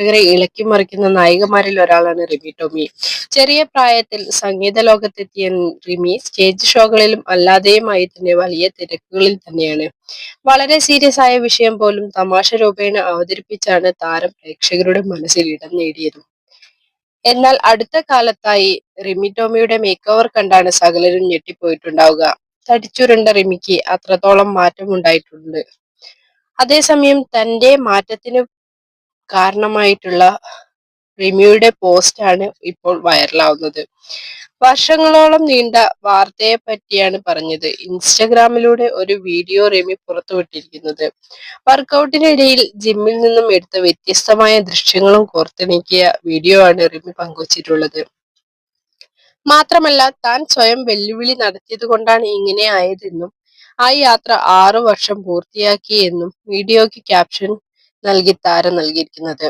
പ്രേക്ഷകരെ ഇളക്കി മറിക്കുന്ന നായികമാരിൽ ഒരാളാണ് റിമി ടോമി. ചെറിയ പ്രായത്തിൽ സംഗീത ലോകത്തെത്തിയ റിമി സ്റ്റേജ് ഷോകളിലും അല്ലാതെയുമായി തന്നെ വലിയ തിരക്കുകളിൽ തന്നെയാണ്. വളരെ സീരിയസ് ആയ വിഷയം പോലും തമാശ രൂപേണ അവതരിപ്പിച്ചാണ് താരം പ്രേക്ഷകരുടെ മനസ്സിൽ ഇടം നേടിയത്. എന്നാൽ അടുത്ത കാലത്തായി റിമി ടോമിയുടെ മേക്ക് ഓവർ കണ്ടാണ് സകലരും ഞെട്ടിപ്പോയിട്ടുണ്ടാവുക. തടിച്ചുരുണ്ട റിമിക്ക് അത്രത്തോളം മാറ്റമുണ്ടായിട്ടുണ്ട്. അതേസമയം തന്റെ മാറ്റത്തിന് കാരണമായിട്ടുള്ള റിമിയുടെ പോസ്റ്റാണ് ഇപ്പോൾ വൈറലാവുന്നത്. വർഷങ്ങളോളം നീണ്ട വാർത്തയെ പറ്റിയാണ് പറഞ്ഞത്. ഇൻസ്റ്റഗ്രാമിലൂടെ ഒരു വീഡിയോ റിമി പുറത്തുവിട്ടിരിക്കുന്നത്. വർക്കൗട്ടിനിടയിൽ ജിമ്മിൽ നിന്നും എടുത്ത വ്യത്യസ്തമായ ദൃശ്യങ്ങളും കോർത്തിണക്കിയ വീഡിയോ ആണ് റിമി പങ്കുവച്ചിട്ടുള്ളത്. മാത്രമല്ല താൻ സ്വയം വെല്ലുവിളി നടത്തിയത് കൊണ്ടാണ് ഇങ്ങനെ ആയതെന്നും ആ യാത്ര 6 വർഷം പൂർത്തിയാക്കി എന്നും വീഡിയോയ്ക്ക് ക്യാപ്ഷൻ നൽകി താരം നൽകിയിരിക്കുന്നത്.